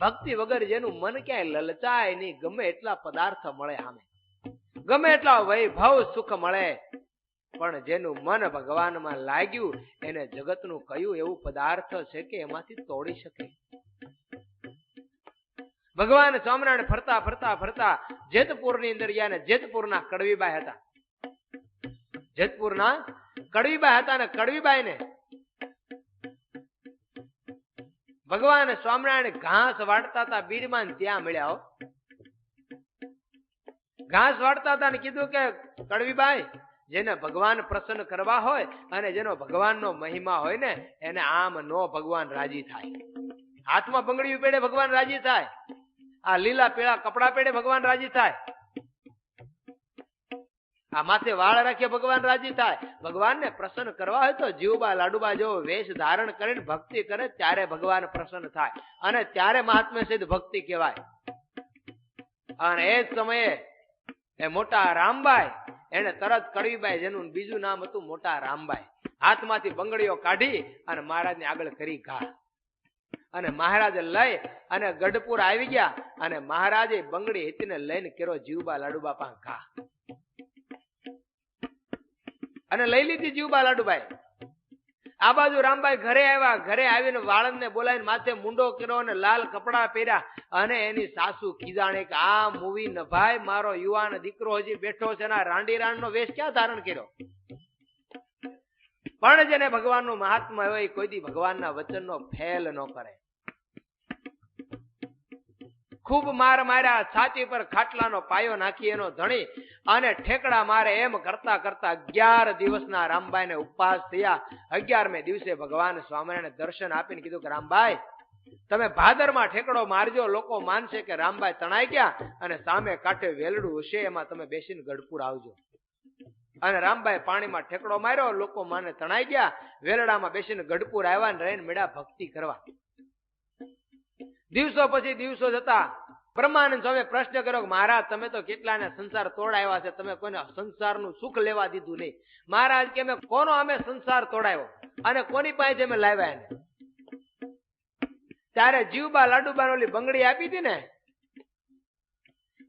ભક્તિ વગર જેનું મન ક્યાંય લલચાય નહીં, ગમે એટલા પદાર્થ મળે સામે, ગમે એટલા વૈભવ સુખ મળે, પણ જેનું મન ભગવાનમાં લાગ્યું એને જગતનું કયું એવું પદાર્થ છે કે એમાંથી તોડી શકે? ભગવાન સ્વામિનારાયણ ફરતા ફરતા ફરતા જેતપુરની અંદર ગયા ને જેતપુરના કડવીબાઈ હતા. જેતપુરના કડવીબાઈ હતા ને કડવીબાઈ ને ભગવાન સ્વામિનારાયણ ઘાસ વાટતા હતા બીડમાં, ત્યાં મળ્યા. ઘાસ વાટતા હતા ને કીધું કે કડવીબાઈ, જેને ભગવાન પ્રસન્ન કરવા હોય અને જેનો ભગવાનનો મહિમા હોય ને એને આમ નો ભગવાન રાજી થાય. હાથમાં બંગડી પેડે ભગવાન રાજી થાય, આ લીલા પીળા કપડા પેડે ભગવાન રાજી થાય, આ માથે વાળ રાખીએ ભગવાન રાજી થાય. ભગવાનને પ્રસન્ન કરવા હોય તો જીવબા લાડુબા જેવો વેશ ધારણ કરીને ભક્તિ કરે ત્યારે ભગવાન પ્રસન્ન થાય, અને ત્યારે મહાત્મ્ય સિદ્ધ ભક્તિ કહેવાય. અને એ જ સમયે એ મોટા રામબાઈ એને તરત કડવીબાઈ, જેનું બીજું નામ હતું મોટા રામબાઈ, હાથમાંથી બંગડીઓ કાઢી અને મહારાજને આગળ કરી ઘા, અને મહારાજે લઈ અને ગઢપુર આવી ગયા, અને મહારાજે બંગડી હેતીને લઈને કેરો જીવબા લાડુબા પાસે ઘા, અને લઈ લીધી જીવબા લાડુબાઈ. આ બાજુ રામબાઈ ઘરે આવ્યા, ઘરે આવીને વાળંદને બોલાવીને માથે મુંડો કર્યો અને લાલ કપડા પહેર્યા, અને એની સાસુ ખીજાણે કે આ મૂવી ન ભાઈ, મારો યુવાન દીકરો હજી બેઠો છે, ના રાંડી રાણ નો વેશ ક્યાં ધારણ કર્યો? પણ જેને ભગવાનનું મહાત્મા હોય કોઈ દી ભગવાનના વચનનો ફેલ ન કરે. ખૂબ માર માર્યા, છાતી પર ખાટલાનો પાયો નાખી એનો ધણી અને ઠેકડા મારે, એમ કરતા કરતા 11 દિવસના રામબાઈને ઉપવાસ થયા. 11મે દિવસે ભગવાન સ્વામિનારાયણ દર્શન આપીને કીધું કે રામબાઈ, તમે ભાદરમાં ઠેકડો મારજો, લોકો માનશે કે રામબાઈ તણાઈ ગયા, અને સામે કાંઠે વેલડું હશે એમાં તમે બેસીને ગઢપુર આવજો. અને રામબાઈ પાણીમાં ઠેકડો માર્યો, લોકો માને તણાઈ ગયા, વેલડામાં બેસીને ગઢપુર આવ્યા ને રહીને મેળા ભક્તિ કરવા. દિવસો પછી દિવસો જતા બ્રહ્માનંદ સ્વામી પ્રશ્ન કર્યો કે મહારાજ, તમે તો કેટલાને સંસાર તોડાવ્યા છે, તમે કોઈને સંસારનું સુખ લેવા દીધું નહીં. મહારાજ કે કોનો અમે સંસાર તોડાવ્યો અને કોની પાસે અમે લાવ્યા એને? ત્યારે જીવબા લાડુબા ઓલી બંગડી આપી હતી ને,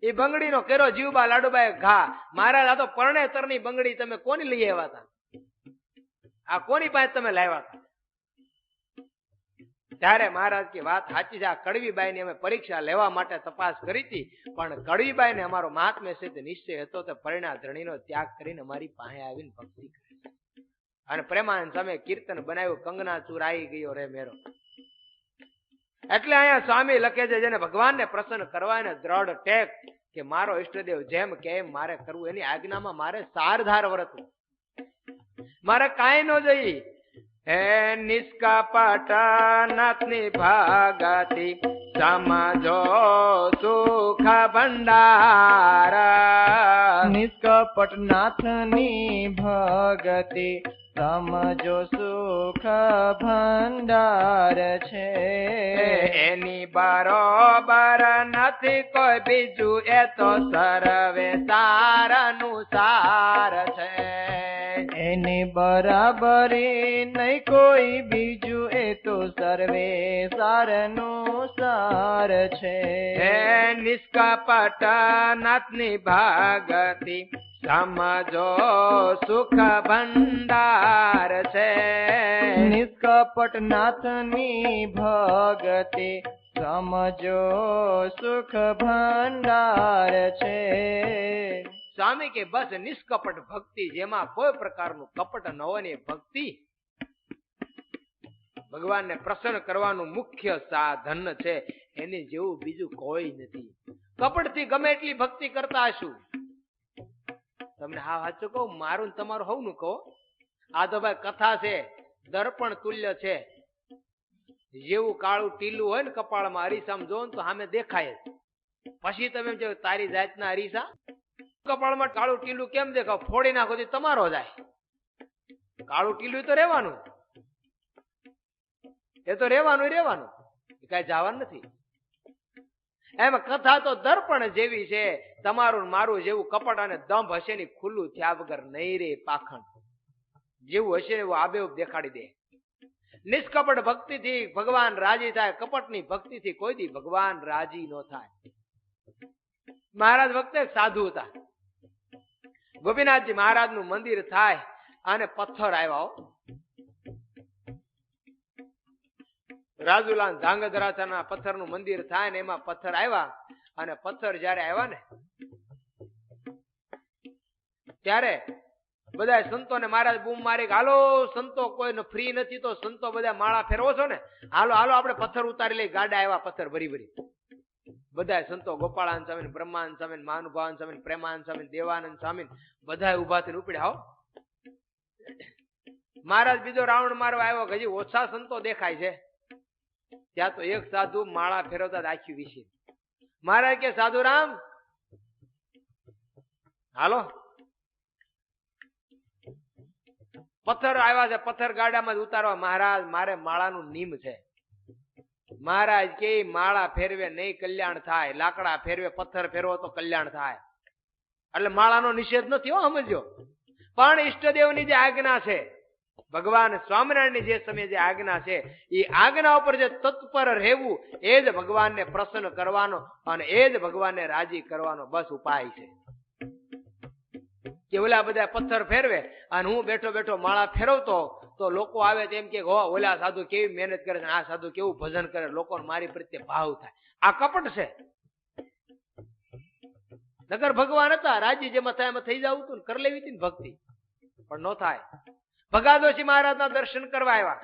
એ બંગડીનો કેરો જીવબા લાડુબાએ ઘા. મહારાજ, આ તો પરણેતરની બંગડી તમે કોની લઈ આવ્યા હતા? આ કોની પાસે તમે લાવ્યા હતા? ત્યારે મહારાજ કે વાત સાચી છે, આ કડવીબાઈ ની અમે પરીક્ષા લેવા માટે તપાસ કરી હતી, પણ કડવીબાઈ ને અમારો મહાત્મ્ય સિદ્ધ નિશ્ચય હતો તો પરિણા ધણીનો ત્યાગ કરીને અમારી પાસે આવીને ભક્તિ કરી. અને પ્રેમાનંદ સામે કીર્તન બનાવ્યું, કંગના ચુરાઈ ગયો રે મેરો. એટલે અહીંયા સ્વામી લખે છે, જેને ભગવાનને પ્રસન્ન કરવા એને દ્રઢ ટેક કે મારો ઈષ્ટદેવ જેમ કે એમ મારે કરવું, એની આજ્ઞામાં મારે સારધાર વર્તવું, મારે કાંઈ ન જઈ. હે નિષ્કપટ નાથની ભગતિ સમજો સુખ ભંડાર, નિષ્કપટ નાથની ભગતિ સમજો સુખ ભંડાર છે. એની બરોબર નથી કોઈ બીજું, એ તો સર્વે સારનું સાર છે. એની બરાબરી નહીં કોઈ બીજું, એ તો સર્વે સારનું સાર છે. હે નિષ્કપટ નાથની ભગતિ સમજો સુખ ભંડાર છે. નિષ્કપટ નાથની ભગતિ સમજો સુખ ભંડાર છે. સ્વામી કે બસ નિષ્કપટ ભક્તિ, જેમાં કોઈ પ્રકારનું કપટ ન હોય ને ભક્તિ ભગવાનને પ્રસન્ન કરવાનું મુખ્ય સાધન છે. એની જેવું બીજું કોઈ નથી. કપટથી ગમે એટલી ભક્તિ કરતા હશું, તમને હા સાચું કહું, મારું ને તમારું હવનું કહો, આ તો ભાઈ કથા છે, દર્પણ તુલ્ય છે. જેવું કાળું ટીલું હોય ને કપાળમાં, અરીસામાં જોવો ને તો સામે દેખાય જ. પછી તમે એમ કહો તારી જાતના અરીસા, કપાળમાં કાળું ટીલું કેમ દેખાવ? ફોડી નાખો તો તમારો જાય. કાળું ટીલું તો રહેવાનું, એ તો રહેવાનું, એ કઈ જવાનું નથી. એમ કથા તો દર્પણ જેવી છે. તમારું મારું જેવું કપટ અને દંભ હશે ને ખુલ્લું થયા વગર નહીં રે પાખંડ. જેવું હશે એવું આબેહૂબ દેખાડી દે. નિષ્કપટ ભક્તિથી ભગવાન રાજી થાય, કપટની ભક્તિથી કોઈ દી ભગવાન રાજી ન થાય. મહારાજ વખતે સાધુ હતા. ગોપીનાથજી મહારાજ નું મંદિર થાય અને પથ્થર આવ્યા. રાજુલા ધાંગધ્રાના પથ્થર નું મંદિર થાય ને એમાં પથ્થર આવ્યા. અને પથ્થર જયારે આવ્યા ને ત્યારે બધા સંતોને મહારાજ બૂમ મારી કે હાલો સંતો, કોઈ ફ્રી નથી તો સંતો બધા માળા ફેરવો છો ને, હાલો હાલો આપણે પથ્થર ઉતારી લઈ. ગાડા આવ્યા પથ્થર ભરી ભરી. બધા સંતો ગોપાળાન સ્વામી, બ્રહ્માનંદ સ્વામી, મહાનુભાવન સ્વામી, પ્રેમાનંદ સ્વામી, દેવાનંદ સ્વામી બધા ઉભા થઈને ઉપડ્યા. મહારાજ બીજો રાઉન્ડ મારવા આવ્યો કે હજી ઓછા સંતો દેખાય છે. ત્યાં તો એક સાધુ માળા ફેરવતા આખી વિશે. મહારાજ કે સાધુરામ હાલો, પથ્થર આવ્યા છે, પથ્થર ગાડામાં જ ઉતારવા. મહારાજ મારે માળાનું નિયમ છે. મહારાજ કે માળા ફેરવે નહીં કલ્યાણ થાય, લાકડા ફેરવે પથ્થર ફેરવો તો કલ્યાણ થાય. એટલે માળાનો નિષેધ નથી, સમજો. પણ ઈષ્ટદેવની જે આજ્ઞા છે, ભગવાન સ્વામિનારાયણની જે સમયે જે આજ્ઞા છે, એ આજ્ઞા ઉપર જે તત્પર રહેવું એ જ ભગવાનને પ્રસન્ન કરવાનો અને એ જ ભગવાનને રાજી કરવાનો બસ ઉપાય છે. કે ઓલા બધા પથ્થર ફેરવે અને હું બેઠો બેઠો માળા ફેરવતો તો લોકો આવે તેમ કે ઓલા સાધુ કેવી મહેનત કરે છે, આ સાધુ કેવું ભજન કરે, લોકોને મારી પ્રત્યે ભાવ થાય. આ કપટ છે. નગર ભગવાન હતા, રાજી જેમાં થાય એમાં થઈ જવું હતું, કરી લેવી હતી ને ભક્તિ, પણ ન થાય. ભગાદોશી મહારાજના દર્શન કરવા આવ્યા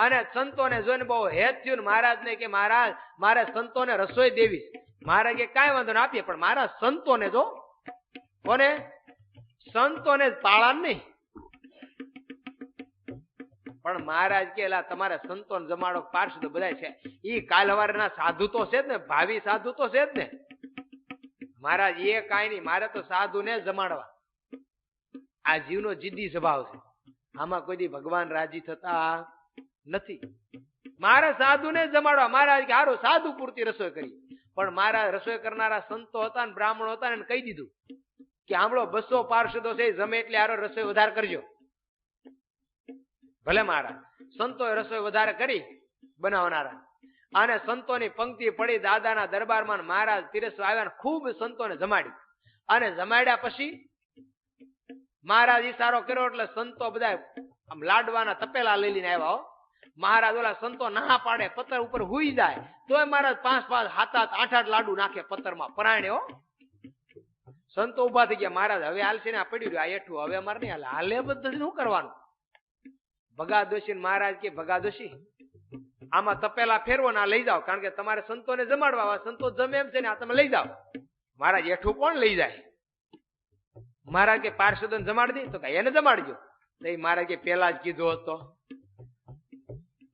અને સંતોને જોઈને બહુ હેત થયું. મહારાજ ને કે મહારાજ મારે સંતોને રસોઈ દેવી. મહારાજ કે કાંઈ વાંધો ના આપીએ, પણ મારા સંતોને જો કોને સંતોને પાળા નહીં. પણ મહારાજ કે તમારે સંતોને જમાડો પારશે તો બધા છે. ઈ કાલ હવારના સાધુ તો છે જ ને, ભાવિ સાધુ તો છે જ ને. મહારાજ એ કાંઈ નહીં, મારે તો સાધુ ને જમાડવા. આ જીવનો જિદ્દી સ્વભાવ છે. આમાં કોઈ દી ભગવાન રાજી થતા નથી. મારે સાધુ ને જમાડવા. મહારાજ કે હારું સાધુ પૂરતી રસોઈ કરી. પણ મારા રસોઈ કરનારા સંતો હતા ને બ્રાહ્મણો હતા ને કહી દીધું કે આમળો 200 પાર્ષદો છે, જમે એટલે હારો રસોઈ વધારે કરજો. ભલે મહારાજ સંતોએ રસોઈ વધારે કરી બનાવનારા. અને સંતોની પંક્તિ પડી દાદાના દરબારમાં. મહારાજ પીરસવા આવ્યા, ખૂબ સંતોને જમાડી. અને જમાડ્યા પછી મહારાજ ઈશારો કર્યો એટલે સંતો બધા આમ લાડવાના તપેલા લઈ લઈને આવ્યા. મહારાજ ઓલા સંતો ના પાડે, પથ્થર ઉપર હુઈ જાય તોય મહારાજ 5-5, 7-7, 8-8 લાડુ નાખે પથ્થરમાં પરાણે. સંતો ઉભા થઈ ગયા. મહારાજ હવે હાલશે ને, આ પડ્યું આ એઠું, હવે અમારે નહીં હાલે. હાલે બધું શું કરવાનું? ભગાદોશી મહારાજ કે ભગાદોશી આમાં તપેલા ફેરવો ના લઈ જાઓ, કારણ કે તમારે સંતોને જમાડવા, સંતો જમે એમ છે ને, આ તમે લઈ જાઓ. મહારાજ એઠું કોણ લઈ જાય? મહારાજ કે પાર્ષદોને જમાડી દે, તો એને જમાડજો. મહારાજ કે પેલા જ કીધું હતો.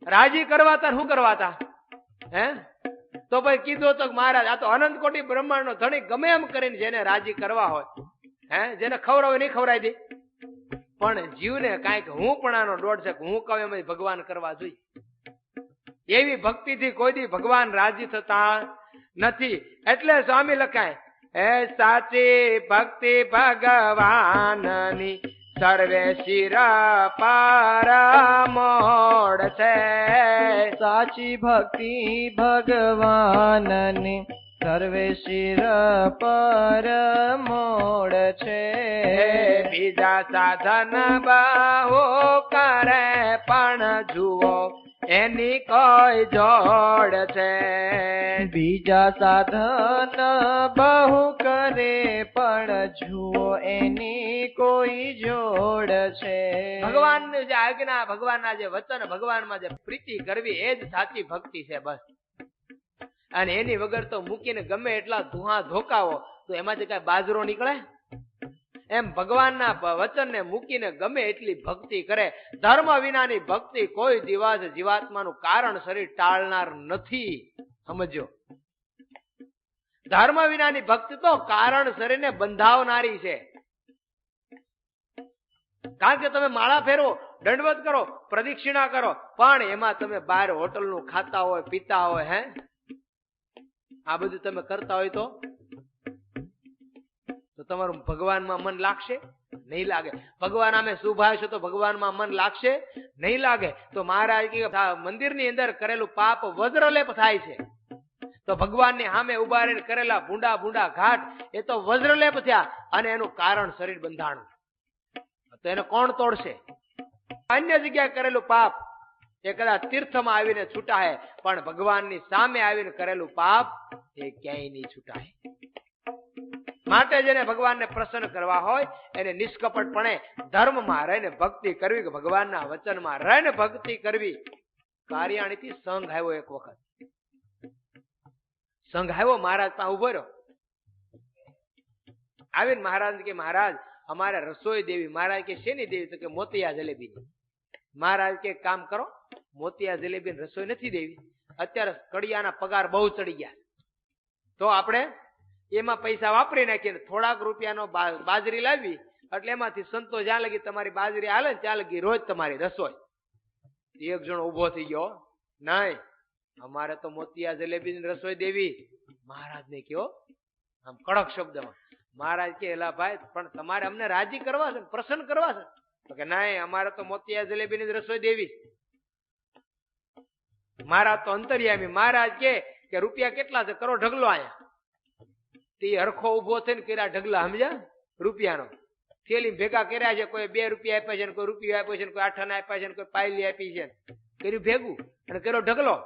રાજી કરવાતા શું કરવાતા હે? તો ભાઈ કીધું હતો મહારાજ આ તો અનંત કોટી બ્રહ્માંડ નો ધણી ગમે એમ કરીને જેને રાજી કરવા હોય, હે, જેને ખવડાવે નહીં ખવડાવી દે. પણ જીવને કાંઈક હું પણ આનો દોઢ છે, હું કહું એમ ભગવાન કરવા જોઈએ. એવી ભક્તિથી કોઈ દી ભગવાન રાજી થતા નથી. એટલે સ્વામી લખાય, હે સાચી ભક્તિ ભગવાનની સર્વે શિર પરમોડ છે. સાચી ભક્તિ ભગવાનની સર્વે શિર પરમોડ છે. બીજા સાધન બહુ કરે પણ જુઓ એની કોઈ જોડ છે. બીજા સાધન બહુ કરે પણ જુઓ એની કોઈ જોડ છે. ભગવાનની જે આજ્ઞા, ભગવાનના જે વચન, ભગવાનમાં જે પ્રીતિ કરવી એ જ સાચી ભક્તિ છે બસ. અને એની વગર તો મૂકીને ગમે એટલા ધુઆ ધોકાવો તો એમાંથી કઈ બાજરો નીકળે? એમ ભગવાનના વચનને મૂકીને ગમે એટલી ભક્તિ કરે, ધર્મ વિનાની ભક્તિ કોઈ દિવસ જીવાત્માનું કારણ શરીર ટાળનાર નથી. સમજો, ધર્મ વિનાની ભક્તિ તો કારણ શરીરને બંધાવનારી છે. કારણ કે તમે માળા ફેરવો, દંડવત કરો, પ્રદક્ષિણા કરો, પણ એમાં તમે બહાર હોટલનું ખાતા હોય, પીતા હોય, હે, આ બધું તમે કરતા હોય તો તમારું ભગવાનમાં મન લાગશે? નહીં લાગે. ભગવાન આમે શુભાશો તો ભગવાનમાં મન લાગશે નહીં લાગે. તો મહારાજ કે મંદિરની અંદર કરેલું પાપ વજ્રલેપ થાય છે, તો ભગવાનની સામે ઉભા રહીને કરેલા ભૂંડા ભૂંડા ઘાટ એ તો વજ્રલેપ થયા, અને એનું કારણ શરીર બંધાણું. તો એને કોણ તોડશે? અન્ય જગ્યાએ કરેલું પાપ એ કદાચ તીર્થમાં આવીને છૂટાય, પણ ભગવાનની સામે આવીને કરેલું પાપ એ ક્યાંય નહીં છૂટાય. માટે જેને ભગવાનને પ્રસન્ન કરવા હોય એને નિષ્કપટપણે ધર્મમાં રહીને ભક્તિ કરવી, કે ભગવાનના વચનમાં રહીને ભક્તિ કરવી. કાર્યાણીથી સંઘ આવ્યો, એક વખત સંઘ આવ્યો, મહારાજ પાસે ઉભો રહ્યો. આવીને મહારાજ કે મહારાજ અમારે રસોઈ દેવી. મહારાજ કે શેની દેવી? તો કે મોતિયા જલેબીની. મહારાજ કે કામ કરો, મોતિયા જલેબી રસોઈ નથી દેવી. અત્યારે કડિયાના પગાર બહુ ચડી ગયા, તો આપણે એમાં પૈસા વાપરી નાખીને થોડાક રૂપિયાનો બાજરી લાવી, એટલે એમાંથી સંતો જ્યાં લગી તમારી બાજરી હાલે ને ત્યાં લગી રોજ તમારી રસોઈ. એક જણો ઉભો થઈ ગયો, નહીં અમારે તો મોતિયા જલેબી રસોઈ દેવી. મહારાજ ને કયો આમ કડક શબ્દમાં. મહારાજ કે એલા ભાઈ, પણ તમારે અમને રાજી કરવા છે, પ્રસન્ન કરવા છે? તો કે નહીં, અમારે તો મોતિયા જલેબી ની રસોઈ દેવી. મહારાજ તો અંતર્યામી. મહારાજ કે રૂપિયા કેટલા છે? કરો ઢગલો. આયા તે હરખો ઉભો થઈને કર્યા ઢગલા, સમજ્યા? રૂપિયાનો થેલી ભેગા કર્યા છે. કોઈ 2 રૂપિયા આપ્યા છે, કોઈ રૂપિયા આપ્યો છે, કોઈ 8 આપ્યા છે, કોઈ પાયલી આપી છે. કર્યું ભેગું અને કર્યો ઢગલો.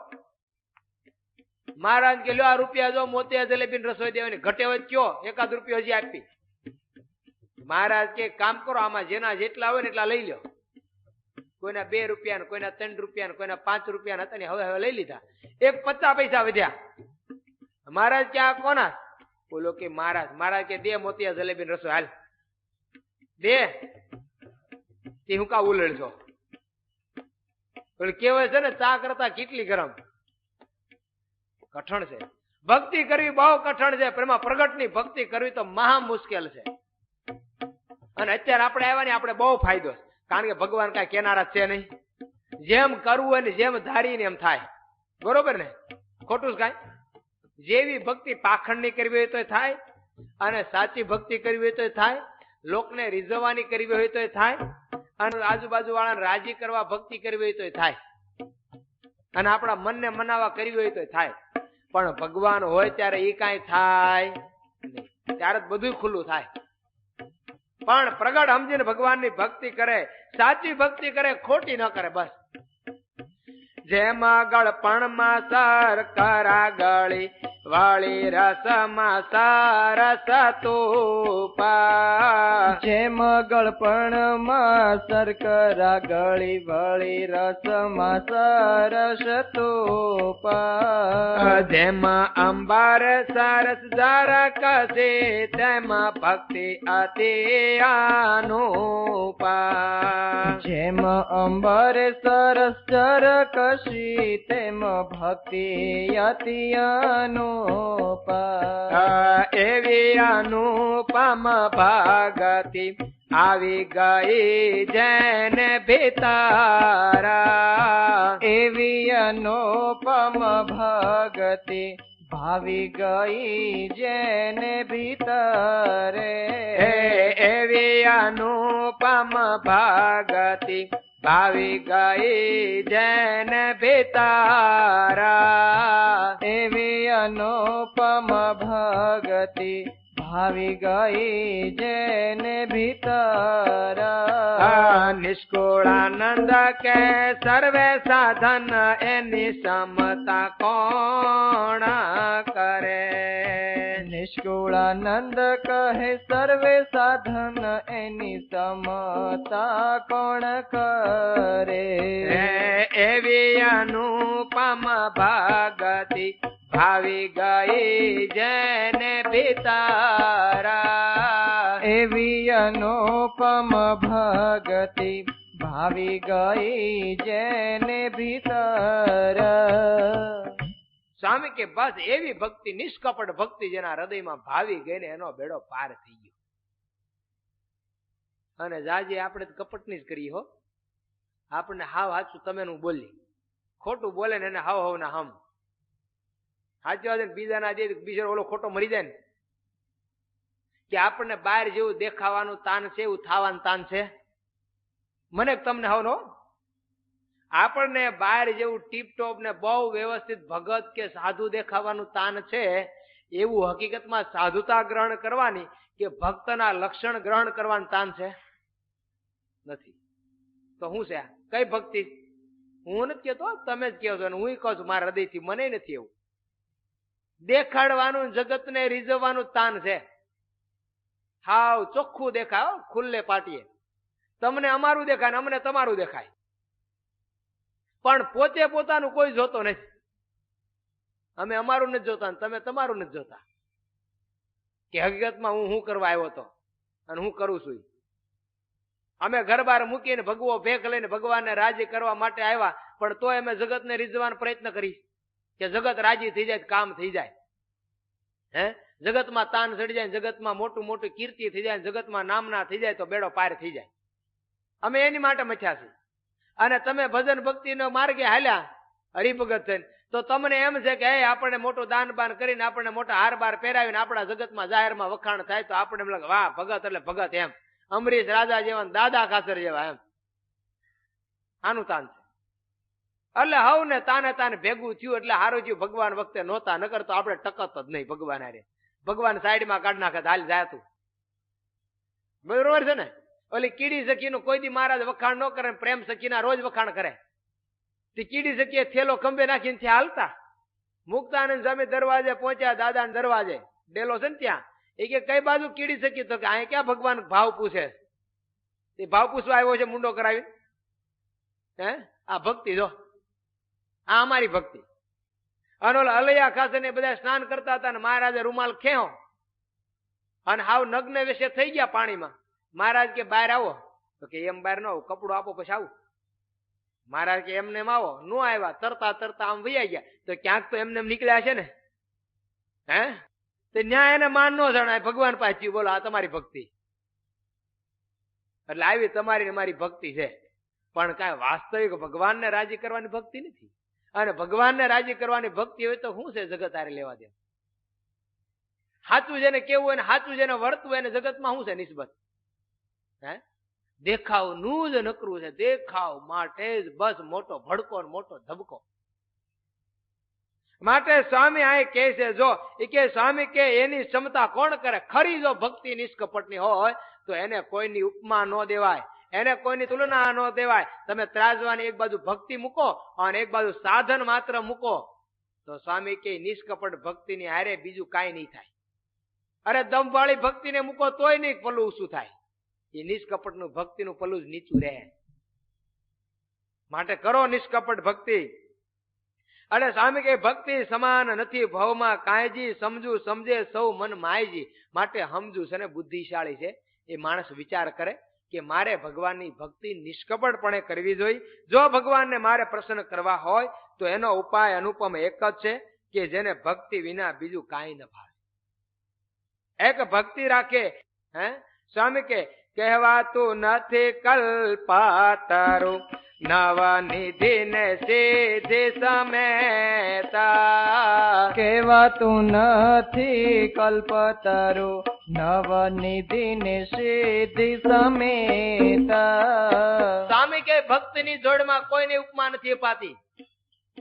મહારાજ કે લો આ રૂપિયા જો મોતિયા જલેબી રસોઈ દેવાની, ઘટે હોય કયો, 1 રૂપિયો હજી આપી. મહારાજ કે કામ કરો, આમાં જેના જેટલા હોય ને એટલા લઈ લો. કોઈના 2 રૂપિયા, કોઈના 3 રૂપિયા, કોઈના 5 રૂપિયા હતા ને હવે લઈ લીધા. 50 પૈસા વધ્યા. મહારાજ કે આ કોના? બોલો કે મહારાજ. મહારાજ કે દે મોતિયા જલેબી રસોઈ, હાલ દે. તે હું કા ઉલળશો? કેવાય છે ને ચા કરતા કેટલી ગરમ. કઠણ છે ભક્તિ કરવી, બહુ કઠણ છે. એમાં પ્રગટની ભક્તિ કરવી તો મહા મુશ્કેલ છે. અને અત્યારે આપણે આવ્યા ને આપણે બહુ ફાયદો છે, કારણ કે ભગવાન કઈ કેનારા છે નહીં. જેમ કરવું હોય ને જેમ ધારીને એમ થાય. બરોબર ને? ખોટું કઈ? જેવી ભક્તિ પાખંડની કરવી હોય તો થાય, અને સાચી ભક્તિ કરવી હોય તો થાય, લોકને રીઝવવાની કરવી હોય તો થાય, અને આજુબાજુ વાળાને રાજી કરવા ભક્તિ કરવી હોય તો થાય, અને આપણા મનને મનાવવા કરવી હોય તો થાય. પણ ભગવાન હોય ત્યારે એ કાંઈ થાય નહીં, ત્યારે બધું ખુલ્લું થાય. પણ પ્રગટ સમજીને ભગવાનની ભક્તિ કરે, સાચી ભક્તિ કરે, ખોટી ન કરે. બસ જેમાં ગળપણમાં શર્કરા ગળી વાળી, રસમાં સરસ તુપા. જેમ ગળપણમાં શર્કરા ગળી વળી, રસમાં સરસ તુપા. જેમાં અંબાર સરસ ઝરકશે, તેમાં ભક્તિ અતિ અનુપા. જેમ અંબર સરસ ઝરકશી, તેમ ભક્તિ અતિ અનુપા. એવી અનુપમ ભગતિ આવી ગઈ જેને ભીતારા. એવી અનુપમ ભગતિ ભાવી ગઈ જેને ભીતરે. એવી અનુપમ ભગતિ ભાવી ગઈ જેને ભીતારા. એવી અનુપમ ભગતિ ભાવી ગઈ જેને ભીતરા. નિષ્કુળાનંદ કે સર્વે સાધન, એની સમતા કોણ કરે? નિષ્કુળાનંદ કહે સર્વે સાધન, એની સમતા કોણ કરે? એવી અનુપમ ભગતિ ભાવી ગઈ જેને ભીતારા. એવી અનુપમ ભગતિ ભાવી ગઈ જેને ભીતરા. સ્વામી કે બસ એવી ભક્તિ, નિષ્કપટ ભક્તિ જેના હૃદયમાં ભાવી ગઈ ને એનો બેડો પાર થઈ ગયો. અને જાજે આપણે કપટની જ કરી હો. આપણને હાવ હાચું તમે નું બોલી, ખોટું બોલે ને એને હાવ હાવ ના હમ. સાચી વાત. બીજા ના દે બીજો ઓલો ખોટો મરી જાય ને, કે આપણને બહાર જેવું દેખાવાનું તાન છે એવું થવાનું તાન છે? મને તમને હવનો આપણને બહાર જેવું ટીપટોપ ને બહુ વ્યવસ્થિત ભગત કે સાધુ દેખાવાનું તાન છે, એવું હકીકતમાં સાધુતા ગ્રહણ કરવાની કે ભક્તના લક્ષણ ગ્રહણ કરવાનું તાન છે? નથી. તો શું છે? કઈ ભક્તિ? હું નથી કહેતો, તમે જ કહો છો, હું કહું છું મારા હૃદયથી, મને નથી એવું. દેખાડવાનું, જગતને રીઝવવાનું તાન છે. હાવ ચોખ્ખું દેખાય, ખુલ્લે પાટીએ. તમને અમારું દેખાય ને અમને તમારું દેખાય, પણ પોતે પોતાનું કોઈ જોતો નથી. અમે અમારું નથી જોતા ને તમે તમારું નથી જોતા, કે હકીકતમાં હું શું કરવા આવ્યો હતો અને હું કરું છું. અમે ઘર બાર મૂકીને ભગવો ભેખ લઈને ભગવાનને રાજી કરવા માટે આવ્યા, પણ તોય અમે જગતને રીઝવાનો પ્રયત્ન કરી કે જગત રાજી થઈ જાય, કામ થઈ જાય. જગતમાં તાન ચડી જાય, જગતમાં મોટું મોટું કીર્તિ થઈ જાય, જગતમાં નામના થઈ જાય તો બેડો પાર થઈ જાય. અમે એની માટે મથ્યા છીએ. અને તમે ભજન ભક્તિનો માર્ગે હાલ્યા હરિભગત થઈને, તો તમને એમ છે કે આપણને મોટું દાન બાન કરીને આપણને મોટા હાર બાર પહેરાવીને આપણા જગતમાં જાહેરમાં વખાણ થાય તો આપણે એમ લાગે વાહ ભગત એટલે ભગત, એમ અમરીશ રાજા જેવા, દાદા ખાસર જેવા, એમ આનું તાન છે. એટલે હવ ને તાને ભેગું થયું એટલે હારું થયું. ભગવાન વખતે નહોતા, નકર તો આપણે ટકત જ નહીં ભગવાન હારે. ભગવાન સાઈડમાં કાઢ નાખે હાલ જાતું. બરોબર છે ને? ઓલી કીડી સખીનું કોઈ દી મહારાજ વખાણ ન કરે, પ્રેમ સખીના રોજ વખાણ કરે. તે કીડી સખીએ થેલો ખંભે નાખીને ત્યાં હાલતા. મુક્તાનંદ સ્વામી દરવાજે પહોંચ્યા, દાદાના દરવાજે ડેલો છે ને ત્યાં. એ કે કઈ બાજુ કીડી સખી? તો કે અહીંયા ક્યાં ભગવાન ભાવ પૂછે? એ ભાવ પૂછવા આવ્યો છે મુંડો કરાવી. આ ભક્તિ જો, આ અમારી ભક્તિ. અને ઓલા અલૈયા ખાસ ને બધા સ્નાન કરતા હતા ને મહારાજે રૂમાલ ખેંચો અને હાવ નગ્ન વિશે થઈ ગયા પાણીમાં. મહારાજ કે બહાર આવો. તો કે એમ બહાર ન આવું, કપડું આપો પછી આવું. મહારાજ કે એમને એમ આવો. નો આવ્યા, તરતા તરતા આમ વૈયા ગયા. તો ક્યાંક તો એમને નીકળ્યા છે ને. તો ન્યાય એને માન ન જણાય, ભગવાન પાછી. બોલો આ તમારી ભક્તિ. એટલે આવી તમારી મારી ભક્તિ છે, પણ કાંઈ વાસ્તવિક ભગવાનને રાજી કરવાની ભક્તિ નથી. અને ભગવાનને રાજી કરવાની ભક્તિ હોય તો શું છે જગત હારે લેવા દે? સાચું જેને કેવું હોય ને સાચું જેને વર્તવું હોય ને જગતમાં શું છે નિસ્બત? દેખાવ નું જ નકરું છે. દેખાવ માટે જ બસ મોટો ભડકો ને મોટો ધબકો. માટે સ્વામી આ કહે છે, જો એ કે સ્વામી કે એની ક્ષમતા કોણ કરે? ખરી જો ભક્તિ નિષ્કપટની હોય તો એને કોઈની ઉપમા ન દેવાય, એને કોઈની તુલના ન દેવાય. તમે ત્રાજવાની એક બાજુ ભક્તિ મૂકો અને એક બાજુ સાધન માત્ર મૂકો તો સ્વામી કે નિષ્કપટ ભક્તિની હારે બીજું કાંઈ નહીં થાય. અરે દમવાળી ભક્તિને મૂકો તોય નહીં પલ્લું શું થાય. એ નિષ્કપટનું ભક્તિનું પલ્લું જ નીચું રહે. માટે કરો નિષ્કપટ ભક્તિ. અને સ્વામી કે ભક્તિ સમાન નથી ભવમાં કાંઈજી, સમજુ સમજે સૌ મન માયજી. માટે સમજુ છે ને બુદ્ધિશાળી છે એ માણસ વિચાર કરે કે મારે ભગવાનની ભક્તિ નિષ્કપટપણે કરવી જોઈએ. જો ભગવાનને મારે પ્રસન્ન કરવા હોય તો એનો ઉપાય અનુપમ એક જ છે કે જેને ભક્તિ વિના બીજું કાંઈ ન ભાવે. એક ભક્તિ રાખે. સ્વામી કે કહેવાતું નથી કલ્પાતરું, નવા નિધિ ને સીધી સમેતા. કહેવાતું નથી કલ્પતરું, નવ નિધિ ને સીધી સમેતા. સ્વામી કે ભક્તની જોડમાં કોઈની ઉપમા નથી અપાતી.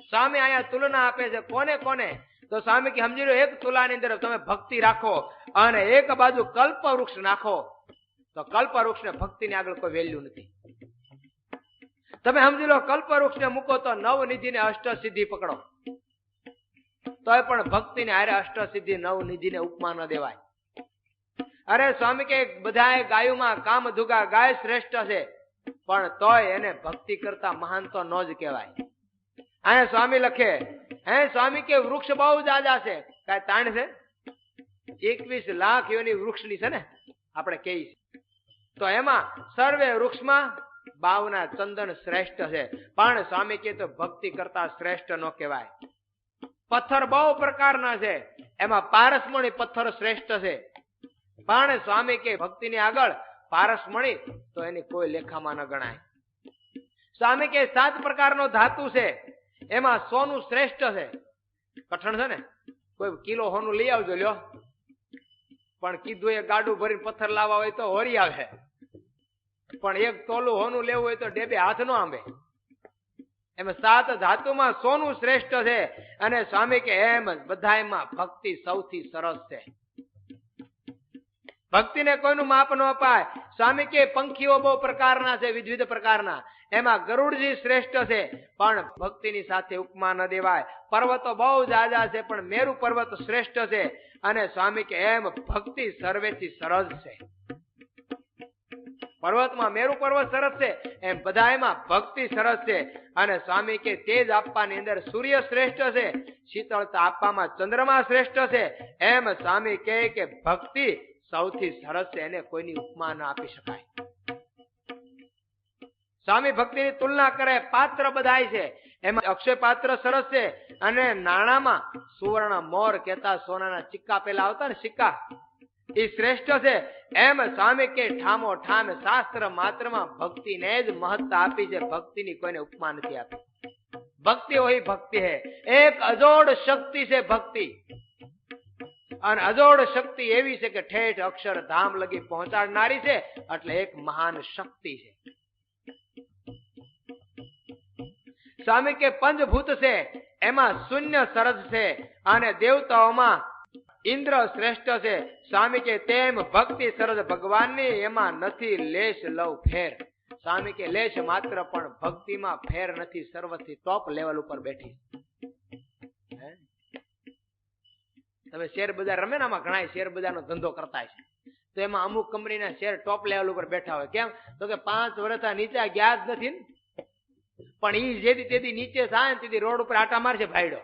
સ્વામી અહીંયા તુલના આપે છે. કોને કોને? તો સ્વામી કે સમજી લો, એક તુલાની અંદર તમે ભક્તિ રાખો અને એક બાજુ કલ્પ વૃક્ષ નાખો તો કલ્પ વૃક્ષ ને ભક્તિની આગળ કોઈ વેલ્યુ નથી. તમે સમજી લો કલ્પ વૃક્ષ ને મૂકો તો નવ નિધિ ને અષ્ટ સિદ્ધિ પકડો તોય પણ ભક્તિને હારે અષ્ટ સિદ્ધિ નવ નિધિ ને ઉપમા ન દેવાય. અરે સ્વામી કે બધા ગાયોમાં કામધુગા ગાય શ્રેષ્ઠ છે, પણ તોય એને ભક્તિ કરતા મહાન તો ન જ કહેવાય. અહીંયા સ્વામી લખે, સ્વામી કે વૃક્ષ બહુ જાજા છે. કઈ તાણ છે? 21 લાખ યોની વૃક્ષની છે ને આપણે કહી. તો એમાં સર્વે વૃક્ષમાં 52 ચંદન શ્રેષ્ઠ છે, પણ સ્વામી કે તો ભક્તિ કરતા શ્રેષ્ઠ ન કહેવાય. પથ્થર બહુ પ્રકારના છે, એમાં પારસમણી પથ્થર શ્રેષ્ઠ છે, પણ સ્વામી કે ભક્તિની આગળ પારસમણી તો એની કોઈ લેખામાં ન ગણાય. સ્વામી કે 7 પ્રકારનો ધાતુ છે, એમાં સોનું શ્રેષ્ઠ છે. કઠણ છે ને, કોઈ કિલો સોનું લઈ આવજો લ્યો. પણ કીધું એ ગાડું ભરીને પથ્થર લાવવા હોય તો હોરી આવે, પણ એક તોલું હોનું લેવું હોય તો ડેબે હાથ નો આંબે. એમ 7 ધાતુમાં સોનું શ્રેષ્ઠ છે. અને સ્વામી કે એમ બધાયમાં ભક્તિ સૌથી સરસ છે. ભક્તિને કોઈનું માપ ન અપાય. સ્વામી કે પંખીઓ બહુ પ્રકારના છે, વિવિધ પ્રકારના. એમાં ગરુડજી શ્રેષ્ઠ છે, પણ ભક્તિની સાથે ઉપમા ન દેવાય. પર્વતો બહુ જાજા છે, પણ મેરુ પર્વત શ્રેષ્ઠ છે. અને સ્વામી કે એમ ભક્તિ સર્વેથી સરસ છે. પર્વતમાં મેરુ પર્વત સરસ છે, એમ બધાયમાં ભક્તિ સરસ છે. અને સ્વામી કે તેજ આપવાની અંદર સૂર્ય શ્રેષ્ઠ છે, શીતળતા આપવામાં ચંદ્રમા શ્રેષ્ઠ છે. એમ સ્વામી કે ભક્તિ સૌથી સરસ છે, એને કોઈની ઉપમા ન આપી શકાય. સ્વામી ભક્તિની તુલના કરે. પાત્ર બધાય છે, એમાં અક્ષય પાત્ર સરસ છે. અને નાણામાં સુવર્ણ મોર કહેતા સોનાના સિક્કા પેલા આવતા ને સિક્કા, એ શ્રેષ્ઠ છે. એમ સ્વામી કે ઠામો ઠામ શાસ્ત્ર માત્રમાં ભક્તિને જ મહત્તા આપી છે. ભક્તિની કોઈને ઉપમા નથી આપી. ભક્તિ હોય ભક્તિ હે, એક અજોડ શક્તિ છે ભક્તિ. અને અજોડ શક્તિ એવી છે કે ઠેઠ અક્ષર ધામ લગી પહોંચાડનારી છે. એટલે એક મહાન શક્તિ છે. સ્વામી કે પંચભૂત છે, એમાં શૂન્ય સરસ છે. અને દેવતાઓમાં ઇન્દ્ર શ્રેષ્ઠ છે. સ્વામી કે તેમ ભક્તિ સરસ ભગવાનની એમાં નથી લેશ લવ ફેર. સ્વામી કે લેશ માત્ર પણ ભક્તિમાં ફેર નથી. સર્વથી ટોપ લેવલ ઉપર બેઠી. તમે શેર બજાર રમે ને, આમાં ઘણા શેર બજારનો ધંધો કરતા છે, તો એમાં અમુક કંપનીના શેર ટોપ લેવલ ઉપર બેઠા હોય. કેમ તો કે 5 વર્ષ નીચે ગયા જ નથી ને, પણ ઈ જેથી તેથી નીચે થાય ને તેથી રોડ ઉપર આટા મારશે ભાઈડો.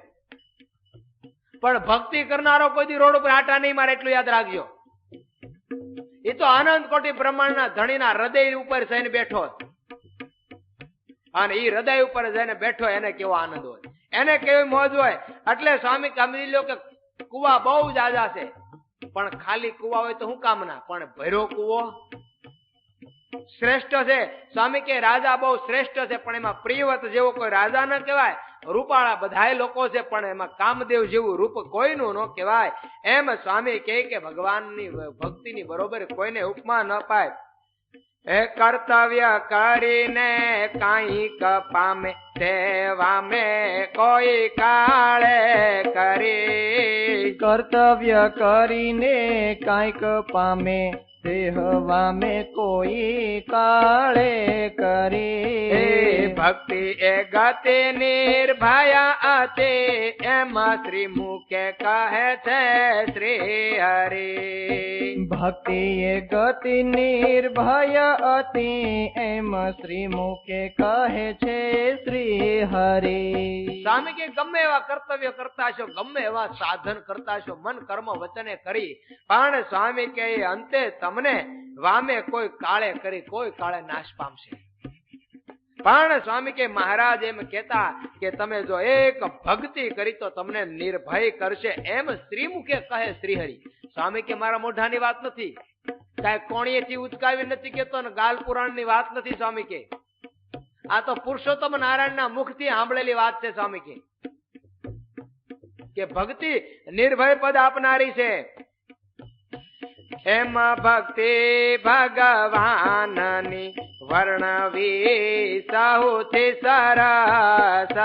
પણ ભક્તિ કરનારો કોઈ રોડ ઉપર આટા નહીં મારે, એટલું યાદ રાખજો. એ તો અનંત કોટી બ્રહ્માંડના ધણીના હૃદય ઉપર જઈને બેઠો, અને એ હૃદય ઉપર જઈને બેઠો એને કેવો આનંદ હોય, એને કેવી મોજ હોય. એટલે સ્વામી સમજી લો કે કુવા બહુ જાજા છે, પણ ખાલી કુવા હોય તો શું કામના, પણ ભર્યો કુવો શ્રેષ્ઠ છે. સ્વામી કે રાજા બહુ શ્રેષ્ઠ છે, પણ એમાં પ્રિયવત જેવો કોઈ રાજા ન કહેવાય. રૂપાળા બધાય લોકો છે, પણ એમાં કામદેવ જેવું રૂપ કોઈનું ન કહેવાય. એમ સ્વામી કે ભગવાનની ભક્તિની બરોબર કોઈને ઉપમા ન પાય. એ કર્તવ્ય કરીને કાંઈક પામે સેવા મે કોઈ કાળે કરી. કર્તવ્ય કરીને કાંઈક પામે સેવા મે કોઈ કાળે કરી. ભક્તિ એ ગતિ નિર્ભયા અતિ, એમાં શ્રી મુકે કહે છે શ્રી હરિ. ભક્તિ એ ગતિ નિર્ભય અતિ, એમ શ્રી મુકે કહે છે શ્રી હરિ. સ્વામી કે ગમે એવા કર્તવ્ય કરતા છો, ગમે એવા સાધન કરતા છો, મન કર્મ વચને કરી, પણ સ્વામી કે અંતે તમને વામે કોઈ કાળે કરી, કોઈ કાળે નાશ પામશે. પણ સ્વામી કે મહારાજ એમ કહેતા કે તમે જો એક ભક્તિ કરી તો તમને નિર્ભય કરશે, એમ શ્રીમુખે કહે શ્રીહરિ. સ્વામી કે મારા મોઢાની વાત નથી, કઈ કોણીએથી ઉચકાવી નથી કેતો, ને ગાલ પુરાણ ની વાત નથી. સ્વામી આ તો પુરુષોત્તમ નારાયણ ના મુખ થી સાંભળેલી વાત છે. સ્વામી કે ભક્તિ નિર્ભય પદ આપનારી છે. એમાં ભક્તિ ભગવાનની વર્ણવી સૌથી સરસ.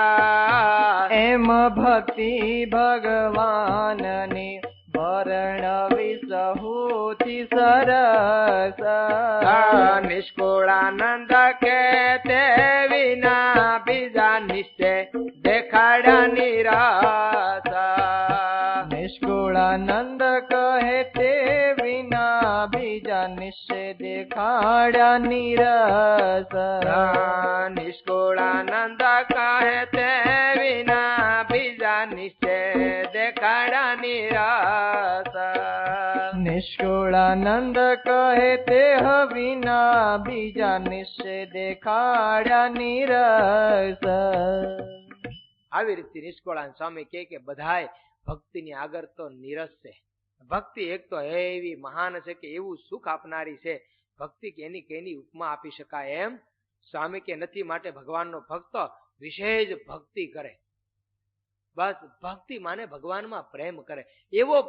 એમ ભક્તિ ભગવાનની વર્ણવી સૌથી સરસ. નિષ્કુળાનંદ કે તે વિના બીજા નિશ્ચય દેખાડ્યા નિરસ. નિષ્કુળાનંદ કહે તે વિના બીજા નિશ્ચય દેખાડ્યા નિરસ. નિષ્કુળાનંદ કહે તે વિના બીજા નિશ્ચય દેખાડ્યા નિરસ. નિષ્કુળાનંદ કહે તે વિના બીજા નિશ્ચય દેખાડ્યા નિરસ. આવી રીતે નિષ્કુળાનંદ સ્વામી કે બધાય ભક્તિની આગળ તો નિરસ છે. ભક્તિ એક તો એવી મહાન છે કે એવું સુખ આપનારી છે. ભક્તિ કે એની ઉપમા આપી શકાય એમ સ્વામી કે નથી. માટે ભગવાનનો ભક્ત વિશેષ ભક્તિ કરે. બસ ભક્તિ માને ભગવાનમાં પ્રેમ કરે, એવો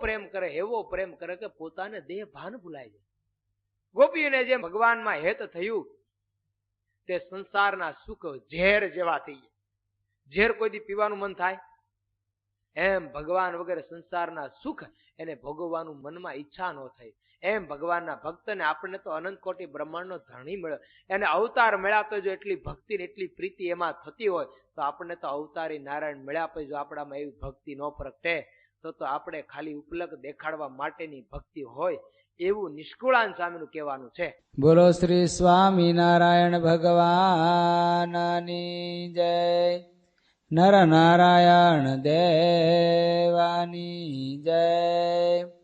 પ્રેમ કરે કે પોતાને દેહ ભાન ભૂલાઈ જાય. ગોપીઓને જેમ ભગવાનમાં હેત થયું તે સંસારના સુખ ઝેર જેવા થઈ ગયા. ઝેર કોઈ દી પીવાનું મન થાય? એમ ભગવાન વગેરે સંસારના સુખ એને ભોગવવાનું મનમાં ઈચ્છા ન થઈ. એમ ભગવાનના ભક્તને આપણને તો અનંત કોટી બ્રહ્માંડનો ધણી મળ્યો, એને અવતાર મળ્યા તો જો એટલી ભક્તિ ને એટલી પ્રીતિ એમાં થતી હોય તો આપણને તો અવતારી નારાયણ મળ્યા પછી જો આપણામાં એવી ભક્તિ ન પ્રગટે તો આપણે ખાલી ઉપલક દેખાડવા માટેની ભક્તિ હોય એવું નિષ્કુળાન સ્વામીનું કહેવાનું છે. બોલો શ્રી સ્વામિનારાયણ ભગવાનની જય. નર નારાયણ દેવાની જય.